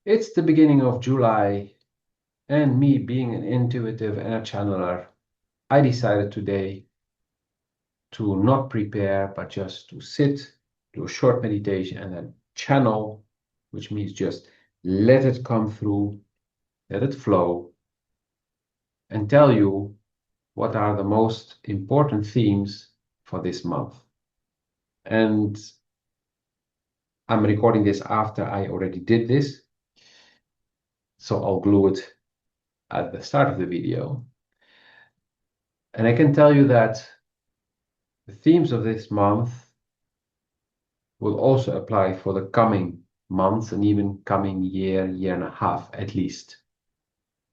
It's the beginning of July, and me being an intuitive and a channeler, I decided today to not prepare, but just to sit, do a short meditation, and then channel, which means just let it come through, let it flow, and tell you what are the most important themes for this month. And I'm recording this after I already did this, so I'll glue it at the start of the video. And I can tell you that the themes of this month will also apply for the coming months and even coming year, year and a half at least.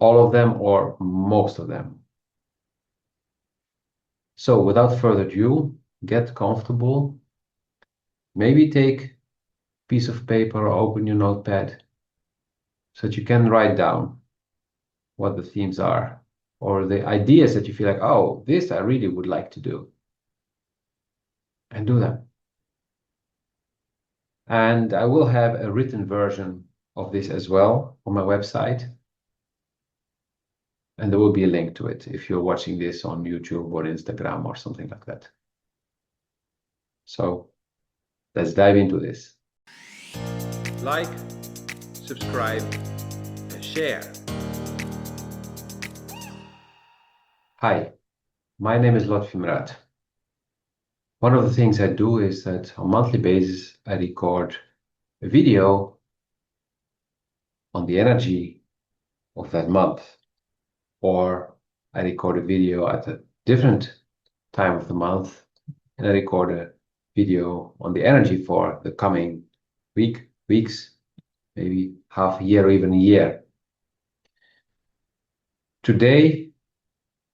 All of them or most of them. So without further ado, get comfortable. Maybe take a piece of paper or open your notepad so that you can write down what the themes are or the ideas that you feel like, oh, this I really would like to do. And do them. And I will have a written version of this as well on my website. And there will be a link to it if you're watching this on YouTube or Instagram or something like that. So let's dive into this. Like, subscribe, and share. Hi, my name is Lotfi Mrat. One of the things I do is that on a monthly basis, I record a video on the energy of that month, or I record a video at a different time of the month, and I record a video on the energy for the coming weeks, maybe half a year or even a year. Today,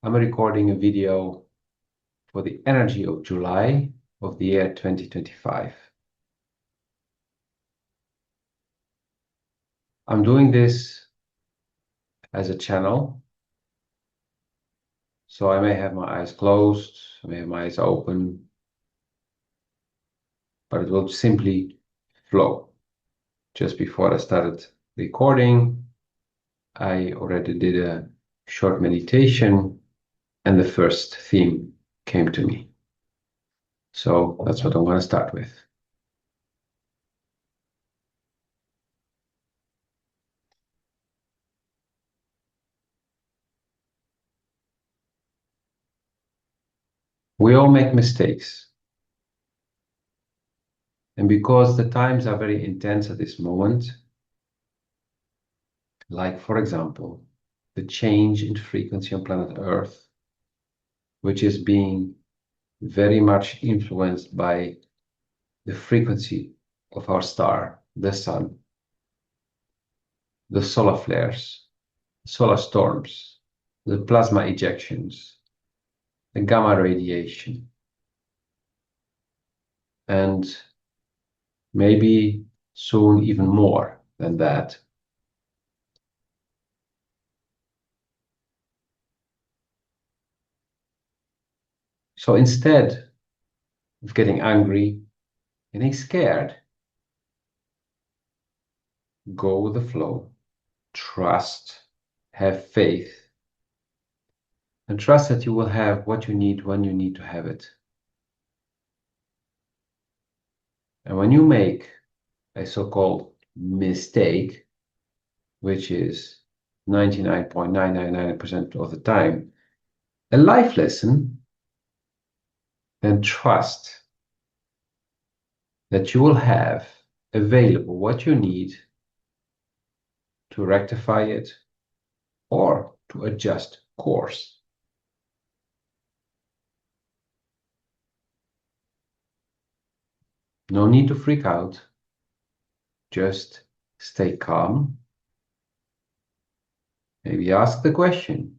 I'm recording a video for the energy of July of the year 2025. I'm doing this as a channel, so I may have my eyes closed, I may have my eyes open, but it will simply flow. Just before I started recording, I already did a short meditation, and the first theme came to me. So that's what I'm going to start with. We all make mistakes. And because the times are very intense at this moment, like, for example, the change in frequency on planet Earth, which is being very much influenced by the frequency of our star, the sun, the solar flares, solar storms, the plasma ejections, the gamma radiation, and maybe soon even more than that. So instead of getting angry, getting scared, go with the flow, trust, have faith, and trust that you will have what you need when you need to have it. And when you make a so-called mistake, which is 99.999% of the time a life lesson, then trust that you will have available what you need to rectify it or to adjust course. No need to freak out. Just stay calm. Maybe ask the question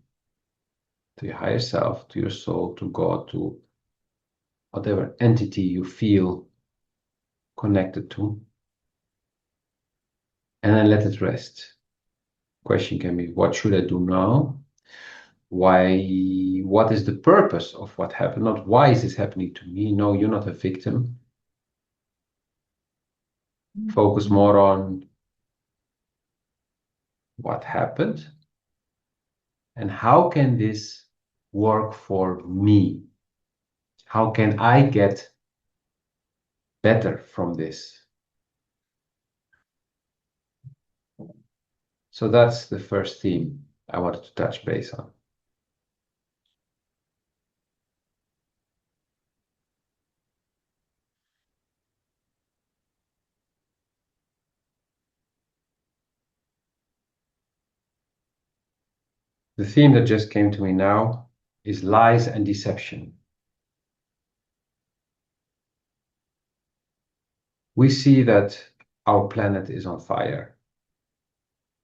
to your higher self, to your soul, to God, to whatever entity you feel connected to, and then let it rest. Question can be, what should I do now? Why? What is the purpose of what happened? Not why is this happening to me? No, you're not a victim. Focus more on what happened, and how can this work for me? How can I get better from this? So that's the first theme I wanted to touch base on. The theme that just came to me now is lies and deception. We see that our planet is on fire,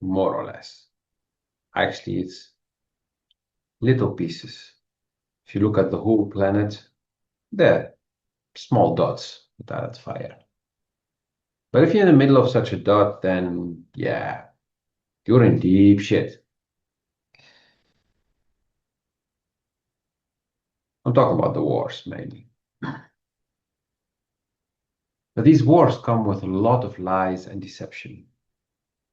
more or less. Actually, it's little pieces. If you look at the whole planet, they're small dots that are at fire. But if you're in the middle of such a dot, then yeah, you're in deep shit. I'm talking about the wars mainly. But these wars come with a lot of lies and deception.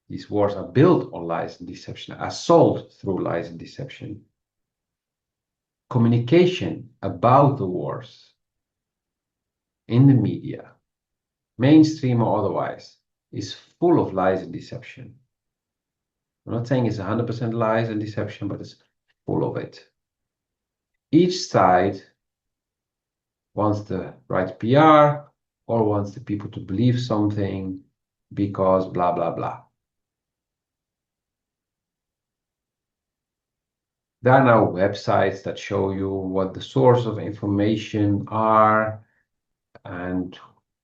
These wars are built on lies and deception, are sold through lies and deception. Communication about the wars in the media, mainstream or otherwise, is full of lies and deception. I'm not saying it's 100% lies and deception, but it's full of it. Each side wants the right PR or wants the people to believe something because blah, blah, blah. There are now websites that show you what the source of information are and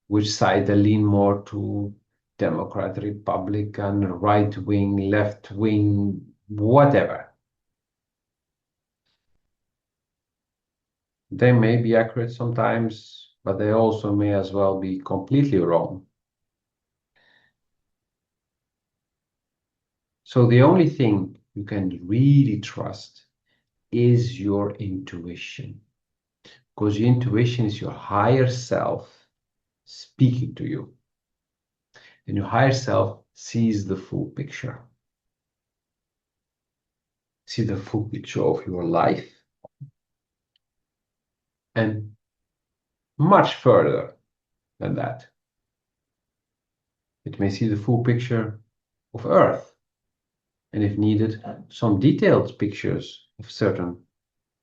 which side they lean more to, Democrat, Republican, right wing, left wing, whatever. They may be accurate sometimes, but they also may as well be completely wrong. So the only thing you can really trust is your intuition, because your intuition is your higher self speaking to you. And your higher self sees the full picture. See the full picture of your life and much further than that. It may see the full picture of Earth, and if needed, some detailed pictures of certain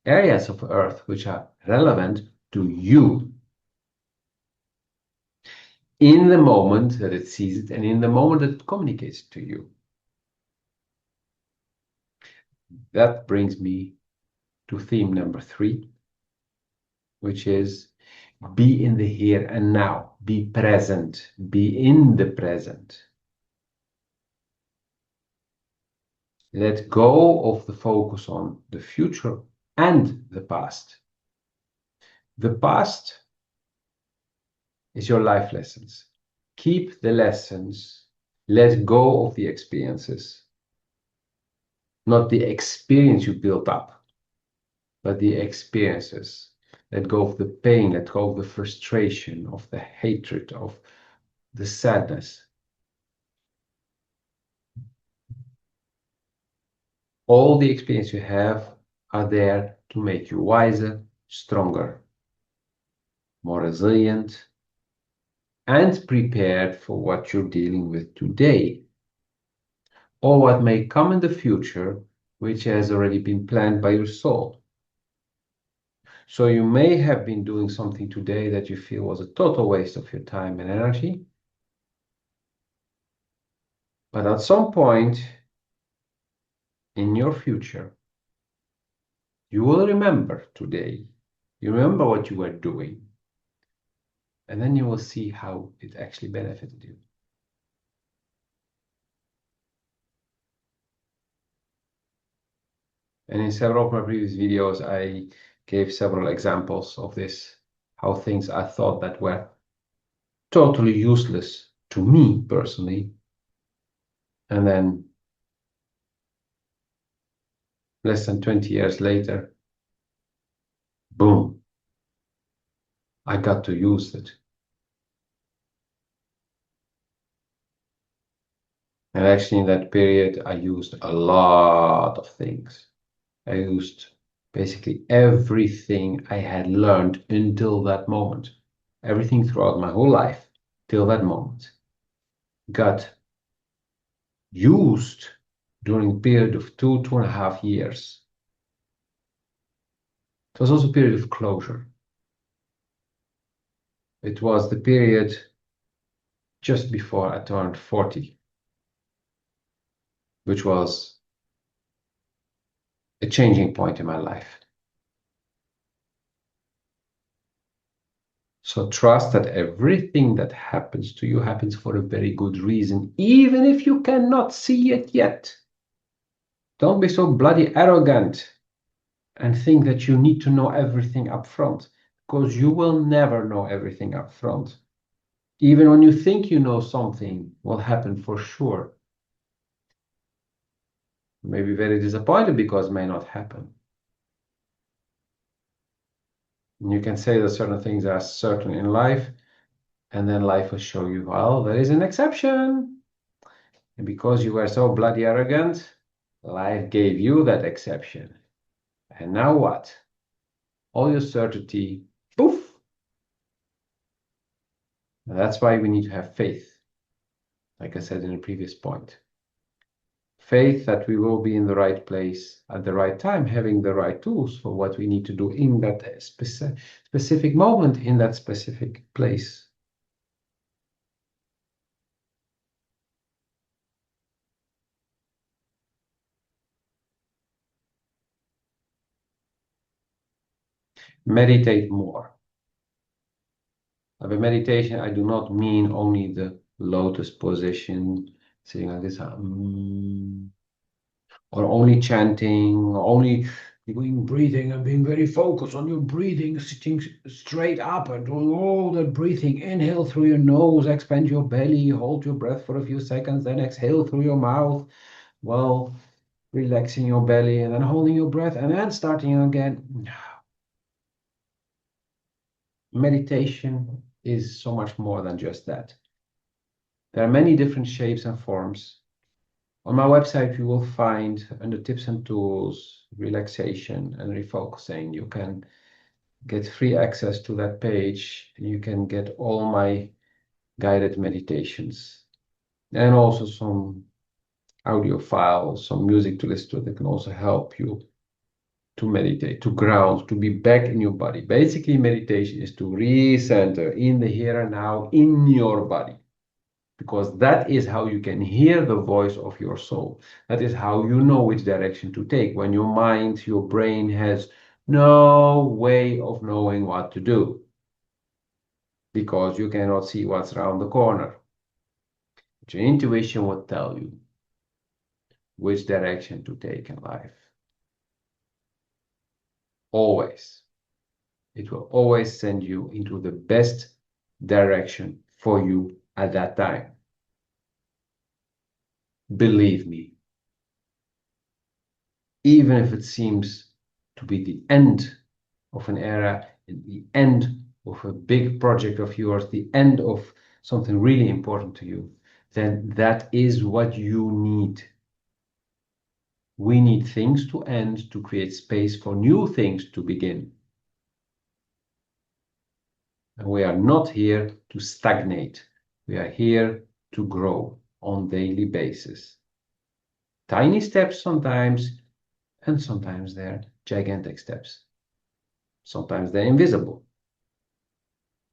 areas of Earth which are relevant to you in the moment that it sees it and in the moment that it communicates to you. That brings me to theme number 3, which is be in the here and now, be present, be in the present. Let go of the focus on the future and the past. The past is your life lessons. Keep the lessons. Let go of the experiences. Not the experience you built up, but the experiences. Let go of the pain, let go of the frustration, of the hatred, of the sadness. All the experience you have are there to make you wiser, stronger, more resilient, and prepared for what you're dealing with today, or what may come in the future, which has already been planned by your soul. So you may have been doing something today that you feel was a total waste of your time and energy, but at some point in your future, you will remember today. You remember what you were doing, and then you will see how it actually benefited you. And in several of my previous videos, I gave several examples of this, how things I thought that were totally useless to me personally, and then less than 20 years later, boom, I got to use it. And actually, in that period, I used a lot of things. I used basically everything I had learned until that moment, everything throughout my whole life till that moment got used during a period of 2.5 years. It was also a period of closure. It was the period just before I turned 40, which was a changing point in my life. So trust that everything that happens to you happens for a very good reason, even if you cannot see it yet. Don't be so bloody arrogant and think that you need to know everything up front, because you will never know everything up front. Even when you think you know something will happen for sure. Maybe very disappointed because it may not happen. And you can say that certain things are certain in life, and then life will show you, well, there is an exception. And because you were so bloody arrogant, life gave you that exception. And now what? All your certainty, poof. And that's why we need to have faith, like I said in the previous point. Faith that we will be in the right place at the right time, having the right tools for what we need to do in that specific moment, in that specific place. Meditate more. By meditation, I do not mean only the lotus position, sitting like this, or only chanting, or only doing breathing and being very focused on your breathing, sitting straight up and doing all that breathing. Inhale through your nose, expand your belly, hold your breath for a few seconds, then exhale through your mouth while relaxing your belly and then holding your breath and then starting again. Meditation is so much more than just that. There are many different shapes and forms. On my website, you will find under tips and tools, relaxation and refocusing. You can get free access to that page. You can get all my guided meditations and also some audio files, some music to listen to that can also help you to meditate, to ground, to be back in your body. Basically, meditation is to recenter in the here and now in your body, because that is how you can hear the voice of your soul. That is how you know which direction to take when your mind, your brain has no way of knowing what to do because you cannot see what's around the corner. But your intuition will tell you which direction to take in life. Always. It will always send you into the best direction for you at that time. Believe me. Even if it seems to be the end of an era, the end of a big project of yours, the end of something really important to you, then that is what you need. We need things to end to create space for new things to begin. And we are not here to stagnate. We are here to grow on a daily basis. Tiny steps sometimes, and sometimes they're gigantic steps. Sometimes they're invisible.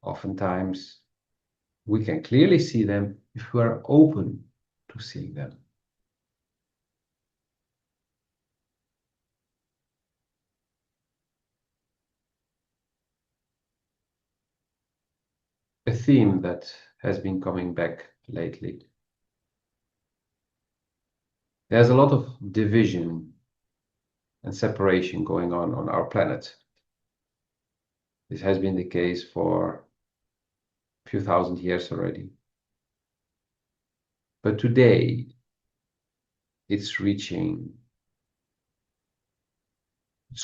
Oftentimes, we can clearly see them if we are open to seeing them. A theme that has been coming back lately. There's a lot of division and separation going on our planet. This has been the case for a few thousand years already. But today, it's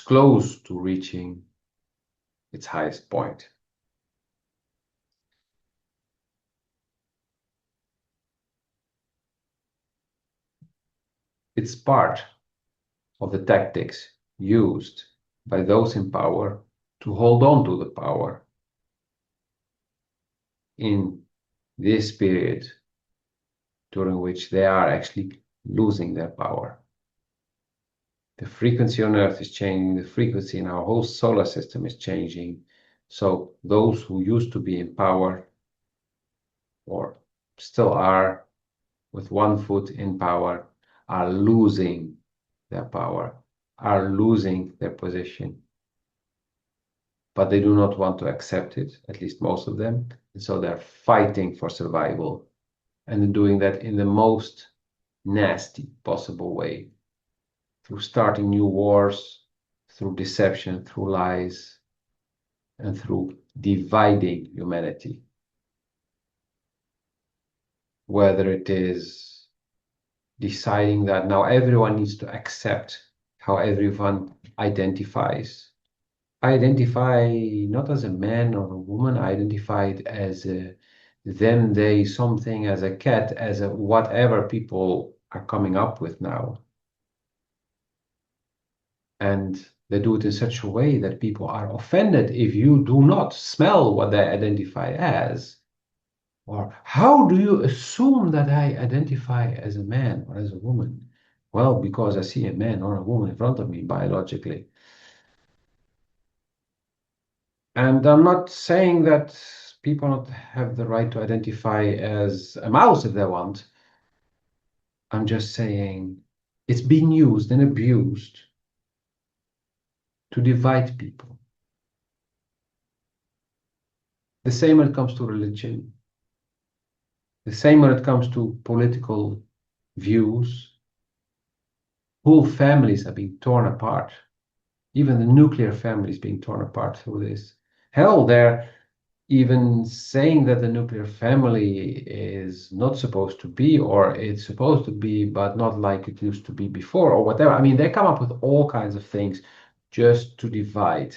close to reaching its highest point. It's part of the tactics used by those in power to hold on to the power in this period during which they are actually losing their power. The frequency on Earth is changing, the frequency in our whole solar system is changing. So those who used to be in power or still are with one foot in power are losing their power, are losing their position. But they do not want to accept it, at least most of them. And so they're fighting for survival and doing that in the most nasty possible way, through starting new wars, through deception, through lies, and through dividing humanity. Whether it is deciding that now everyone needs to accept how everyone identifies. I identify not as a man or a woman, I identify it as a them, they, something, as a cat, as a whatever people are coming up with now. And they do it in such a way that people are offended if you do not smell what they identify as. Or how do you assume that I identify as a man or as a woman? Well, because I see a man or a woman in front of me biologically. And I'm not saying that people don't have the right to identify as a mouse if they want. I'm just saying it's being used and abused to divide people. The same when it comes to religion. The same when it comes to political views. Whole families are being torn apart. Even the nuclear family is being torn apart through this. Hell, they're even saying that the nuclear family is not supposed to be, or it's supposed to be, but not like it used to be before, or whatever. I mean, they come up with all kinds of things just to divide.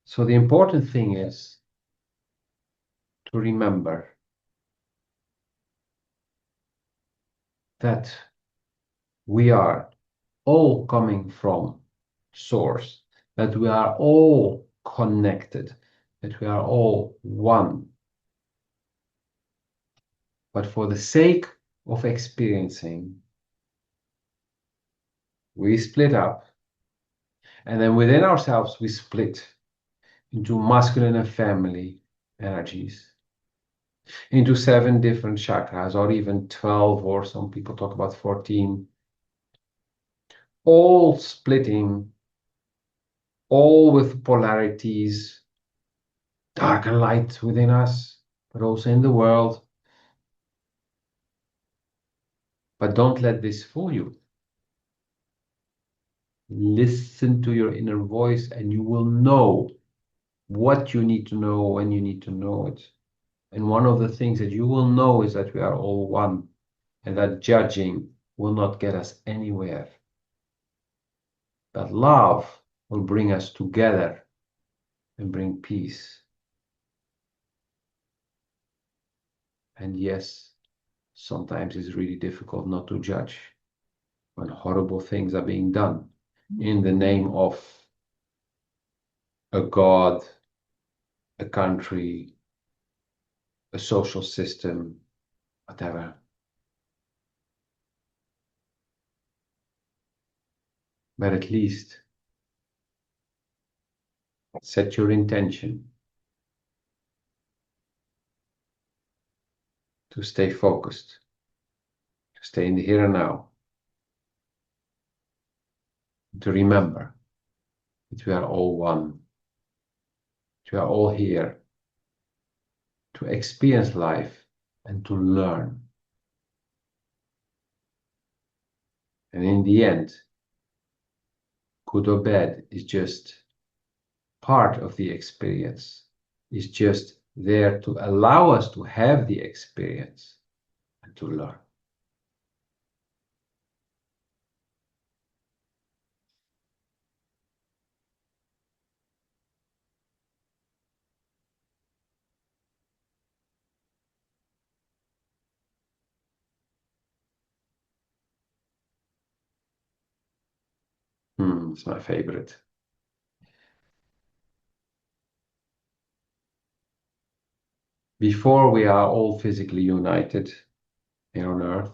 So the important thing is to remember that we are all coming from source, that we are all connected, that we are all one. But for the sake of experiencing, we split up, and then within ourselves, we split into masculine and feminine energies, into 7 different chakras, or even 12, or some people talk about 14, all splitting, all with polarities, dark and light within us, but also in the world. But don't let this fool you. Listen to your inner voice, and you will know what you need to know when you need to know it. And one of the things that you will know is that we are all one, and that judging will not get us anywhere. That love will bring us together and bring peace. And yes, sometimes it's really difficult not to judge when horrible things are being done in the name of a god, a country, a social system, whatever. But at least set your intention to stay focused, to stay in the here and now, to remember that we are all one, that we are all here to experience life and to learn. And in the end, good or bad is just part of the experience, is just there to allow us to have the experience and to learn. It's my favorite. Before we are all physically united here on Earth,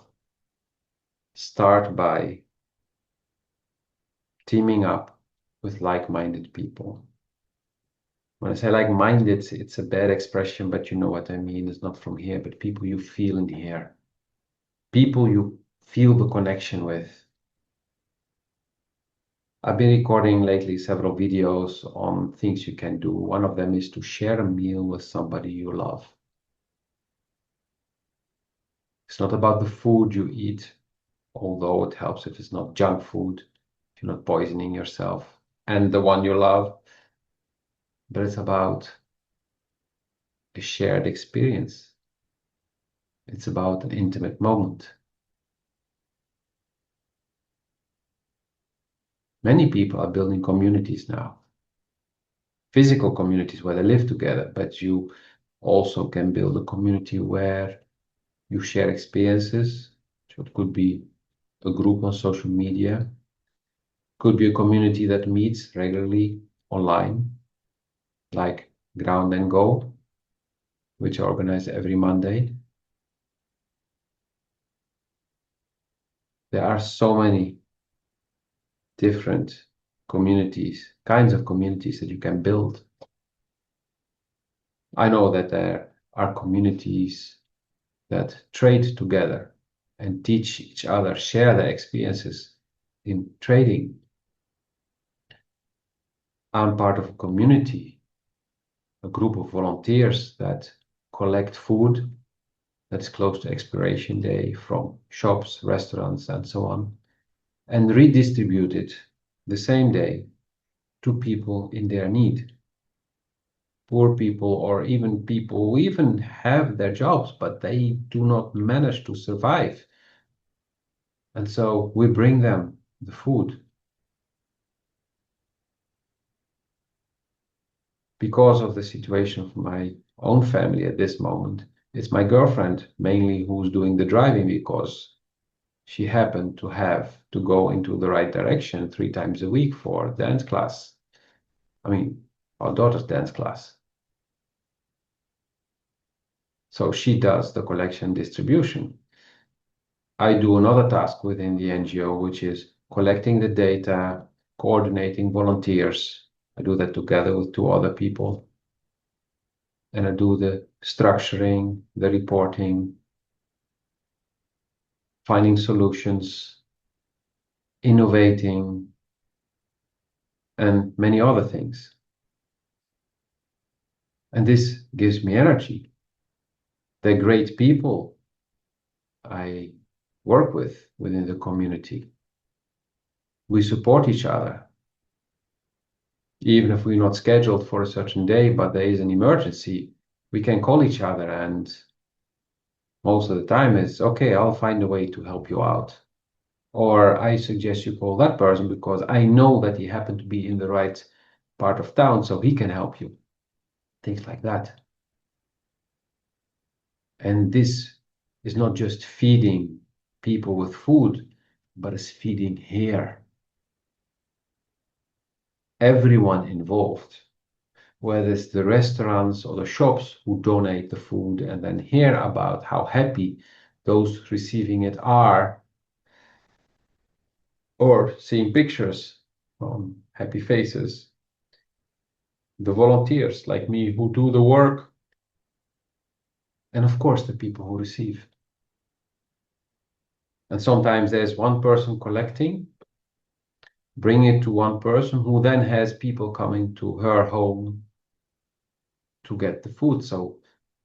start by teaming up with like-minded people. When I say like-minded, it's a bad expression, but you know what I mean. It's not from here, but people you feel in the air. People you feel the connection with. I've been recording lately several videos on things you can do. One of them is to share a meal with somebody you love. It's not about the food you eat, although it helps if it's not junk food, if you're not poisoning yourself and the one you love, but it's about a shared experience. It's about an intimate moment. Many people are building communities now, physical communities where they live together, but you also can build a community where you share experiences. So it could be a group on social media, could be a community that meets regularly online, like Ground and Go, which are organized every Monday. There are so many different communities, kinds of communities that you can build. I know that there are communities that trade together and teach each other, share their experiences in trading. I'm part of a community, a group of volunteers that collect food that's close to expiration day from shops, restaurants, and so on, and redistribute it the same day to people in their need. Poor people, or even people who even have their jobs, but they do not manage to survive. And so we bring them the food. Because of the situation of my own family at this moment, it's my girlfriend mainly who's doing the driving because she happened to have to go into the right direction 3 times a week for dance class. I mean, our daughter's dance class. So she does the collection distribution. I do another task within the NGO, which is collecting the data, coordinating volunteers. I do that together with 2 other people. And I do the structuring, the reporting, finding solutions, innovating, and many other things. And this gives me energy. They're great people I work with within the community. We support each other. Even if we're not scheduled for a certain day, but there is an emergency, we can call each other, and most of the time it's okay, I'll find a way to help you out. Or I suggest you call that person because I know that he happened to be in the right part of town, so he can help you. Things like that. And this is not just feeding people with food, but it's feeding here. Everyone involved, whether it's the restaurants or the shops who donate the food and then hear about how happy those receiving it are, or seeing pictures on happy faces, the volunteers like me who do the work, and of course the people who receive. And sometimes there's one person collecting, bring it to one person who then has people coming to her home to get the food. So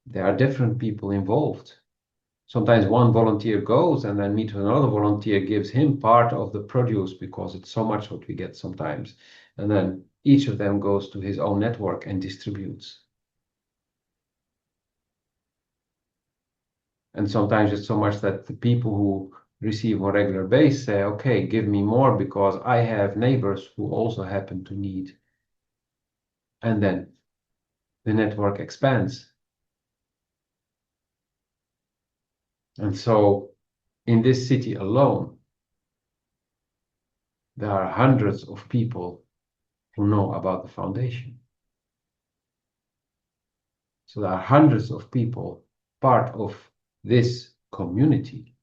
there are different people involved. Sometimes one volunteer goes and then meets with another volunteer, gives him part of the produce because it's so much what we get sometimes. And then each of them goes to his own network and distributes. And sometimes it's so much that the people who receive on a regular basis say, okay, give me more because I have neighbors who also happen to need. And then the network expands. And so in this city alone, there are hundreds of people who know about the foundation. So there are hundreds of people part of this community.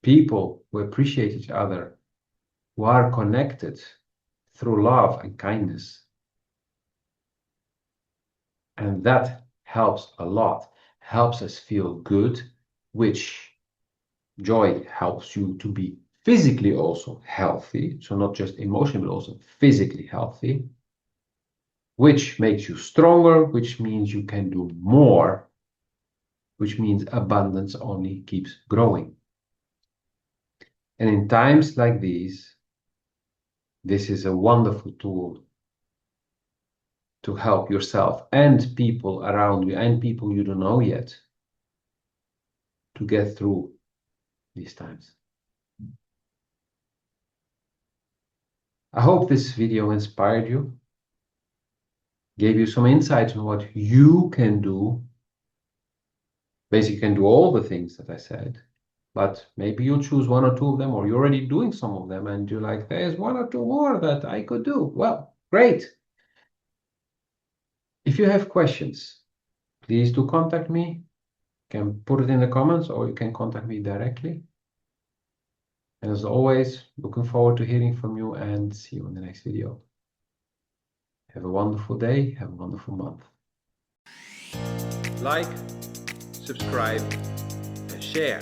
People who appreciate each other, who are connected through love and kindness. And that helps a lot, helps us feel good, which joy helps you to be physically also healthy. So not just emotionally, but also physically healthy, which makes you stronger, which means you can do more, which means abundance only keeps growing. And in times like these, this is a wonderful tool to help yourself and people around you and people you don't know yet to get through these times. I hope this video inspired you, gave you some insights on what you can do. Basically, you can do all the things that I said, but maybe you'll choose one or two of them, or you're already doing some of them and you're like, there's one or two more that I could do. Well, great. If you have questions, please do contact me. You can put it in the comments or you can contact me directly. And as always, looking forward to hearing from you and see you in the next video. Have a wonderful day. Have a wonderful month. Like, subscribe, and share.